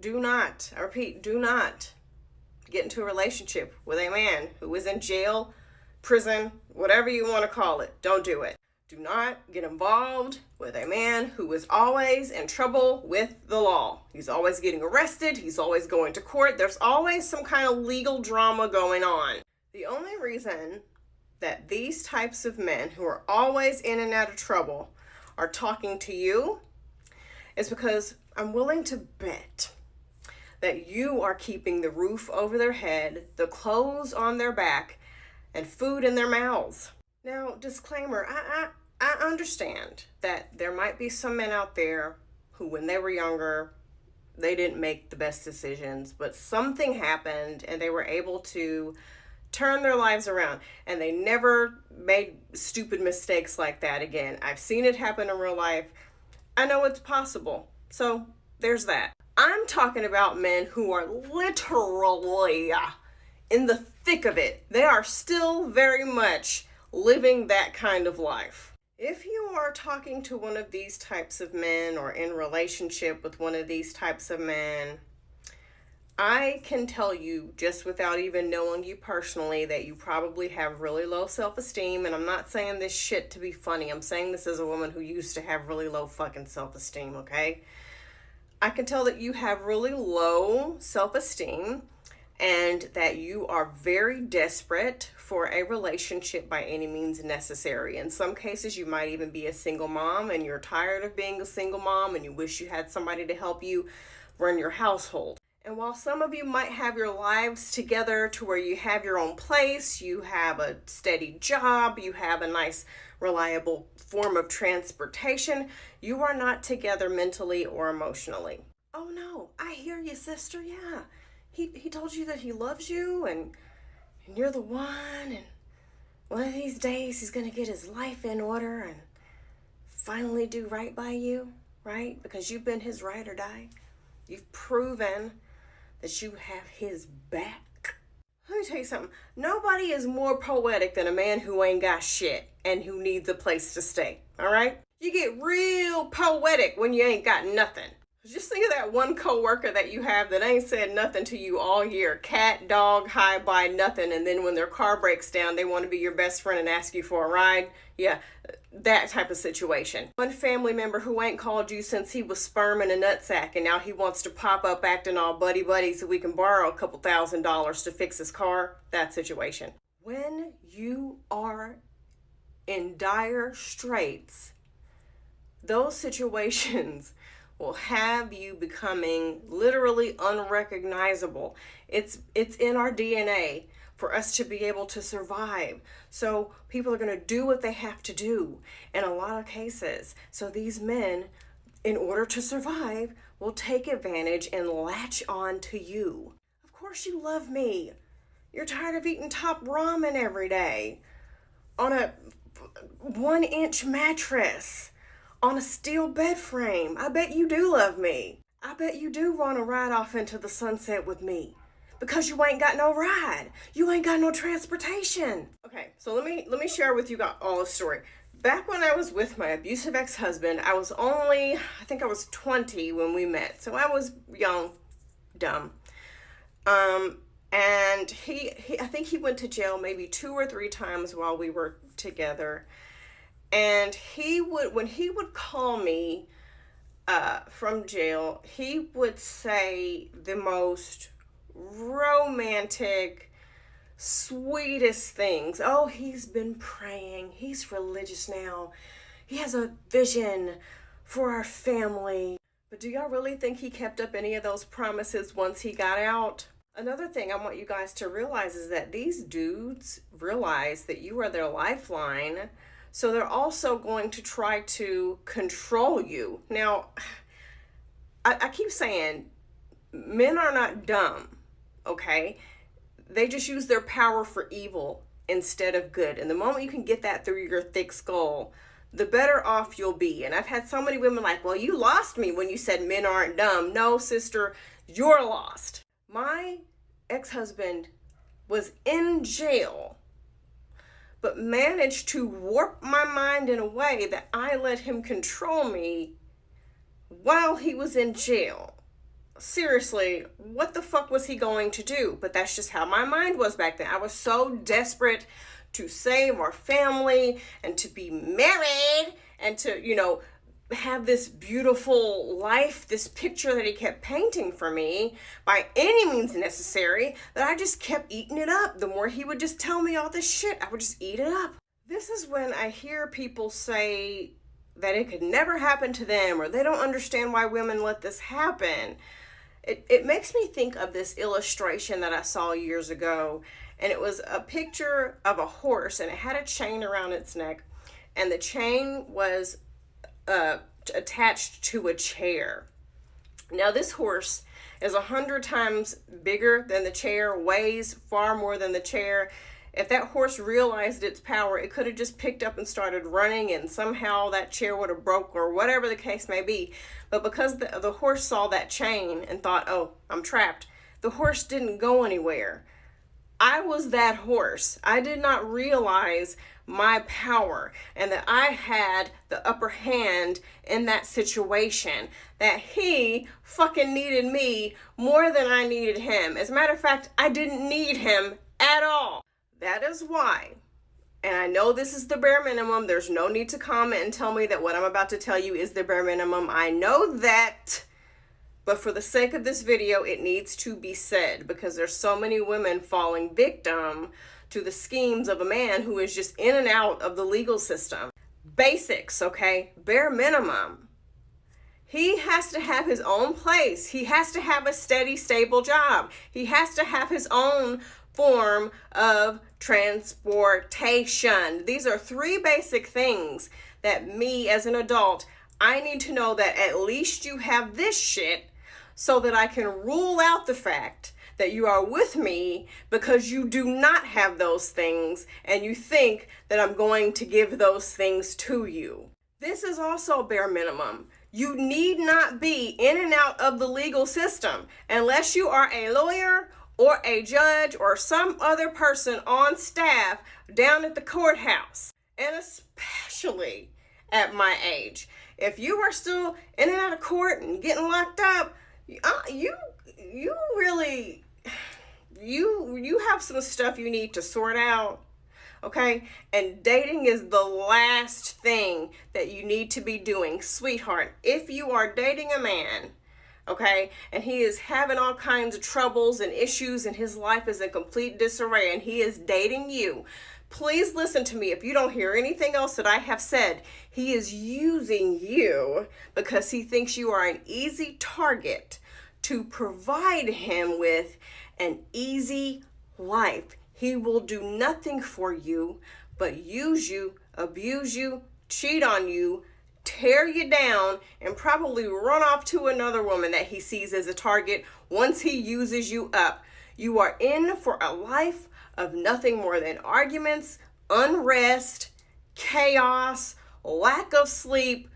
do not, I repeat, do not get into a relationship with a man who is in jail, prison, whatever you want to call it. Don't do it. Do not get involved with a man who is always in trouble with the law. He's always getting arrested. He's always going to court. There's always some kind of legal drama going on. The only reason that these types of men who are always in and out of trouble are talking to you is because I'm willing to bet that you are keeping the roof over their head, the clothes on their back, and food in their mouths. Now, disclaimer, I understand that there might be some men out there who, when they were younger, they didn't make the best decisions, but something happened and they were able to turn their lives around and they never made stupid mistakes like that again. I've seen it happen in real life. I know it's possible. So there's that. I'm talking about men who are literally in the thick of it. They are still very much living that kind of life. If you are talking to one of these types of men or in relationship with one of these types of men, I can tell you, just without even knowing you personally, that you probably have really low self-esteem. And I'm not saying this shit to be funny. I'm saying this as a woman who used to have really low fucking self-esteem, okay? I can tell that you have really low self-esteem and that you are very desperate for a relationship by any means necessary. In some cases, you might even be a single mom and you're tired of being a single mom and you wish you had somebody to help you run your household. And while some of you might have your lives together to where you have your own place, you have a steady job, you have a nice, reliable form of transportation, you are not together mentally or emotionally. Oh no, I hear you, sister, yeah. He told you that he loves you and you're the one, and one of these days he's going to get his life in order and finally do right by you, right? Because you've been his ride or die. You've proven that you have his back. Let me tell you something. Nobody is more poetic than a man who ain't got shit and who needs a place to stay, all right? You get real poetic when you ain't got nothing. Just think of that one coworker that you have that ain't said nothing to you all year. Cat, dog, hi, bye, nothing. And then when their car breaks down, they want to be your best friend and ask you for a ride. Yeah, that type of situation. One family member who ain't called you since he was sperm in a nutsack and now he wants to pop up acting all buddy-buddy so we can borrow a couple $1,000s to fix his car. That situation. When you are in dire straits, those situations will have you becoming literally unrecognizable. It's in our DNA for us to be able to survive. So people are going to do what they have to do in a lot of cases. So these men, in order to survive, will take advantage and latch on to you. Of course you love me. You're tired of eating top ramen every day on a 1-inch mattress, on a steel bed frame. I bet you do love me. I bet you do want to ride off into the sunset with me because you ain't got no ride. You ain't got no transportation. Okay, so let me share with you all a story. Back when I was with my abusive ex-husband, I think I was 20 when we met. So I was young, dumb. And I think he went to jail maybe 2 or 3 times while we were together. And when he would call me from jail, he would say the most romantic, sweetest things. Oh, he's been praying. He's religious now. He has a vision for our family. But do y'all really think he kept up any of those promises once he got out? Another thing I want you guys to realize is that these dudes realize that you are their lifeline. So they're also going to try to control you. Now, I keep saying men are not dumb, okay? They just use their power for evil instead of good. And the moment you can get that through your thick skull, the better off you'll be. And I've had so many women like, well, you lost me when you said men aren't dumb. No, sister, you're lost. My ex-husband was in jail, but managed to warp my mind in a way that I let him control me while he was in jail. seriously, what the fuck was he going to do? But that's just how my mind was back then. I was so desperate to save our family and to be married and to, have this beautiful life, this picture that he kept painting for me by any means necessary, that I just kept eating it up. The more he would just tell me all this shit, I would just eat it up. This is when I hear people say that it could never happen to them, or they don't understand why women let this happen. It makes me think of this illustration that I saw years ago, and it was a picture of a horse, and it had a chain around its neck, and the chain was attached to a chair. Now this horse is 100 times bigger than the chair, weighs far more than the chair. If that horse realized its power, it could have just picked up and started running, and somehow that chair would have broke, or whatever the case may be. But because the horse saw that chain and thought, oh, I'm trapped, the horse didn't go anywhere. I was that horse. I did not realize my power and that I had the upper hand in that situation, that he fucking needed me more than I needed him. As a matter of fact, I didn't need him at all. That is why, and I know this is the bare minimum, there's no need to comment and tell me that what I'm about to tell you is the bare minimum. I know that. But for the sake of this video, it needs to be said, because there's so many women falling victim to the schemes of a man who is just in and out of the legal system. Basics, okay? Bare minimum. He has to have his own place. He has to have a steady, stable job. He has to have his own form of transportation. These are 3 basic things that me as an adult, I need to know that at least you have this shit, so that I can rule out the fact that you are with me because you do not have those things and you think that I'm going to give those things to you. This is also bare minimum. You need not be in and out of the legal system unless you are a lawyer or a judge or some other person on staff down at the courthouse. And especially at my age, if you are still in and out of court and getting locked up, you have some stuff you need to sort out, okay? And dating is the last thing that you need to be doing. Sweetheart, if you are dating a man, okay, and he is having all kinds of troubles and issues and his life is in complete disarray and he is dating you, please listen to me. If you don't hear anything else that I have said, he is using you because he thinks you are an easy target to provide him with an easy life. He will do nothing for you but use you, abuse you, cheat on you, tear you down, and probably run off to another woman that he sees as a target once he uses you up. You are in for a life of nothing more than arguments, unrest, chaos, lack of sleep,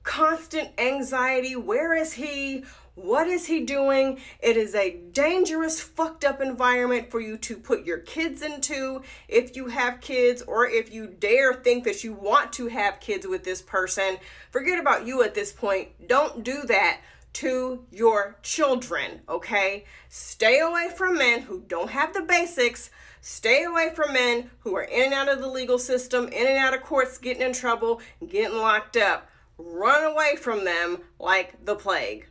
constant anxiety. Where is he? What is he doing? It is a dangerous, fucked up environment for you to put your kids into if you have kids, or if you dare think that you want to have kids with this person. Forget about you at this point. Don't do that to your children, okay? Stay away from men who don't have the basics. Stay away from men who are in and out of the legal system, in and out of courts, getting in trouble, getting locked up. Run away from them like the plague.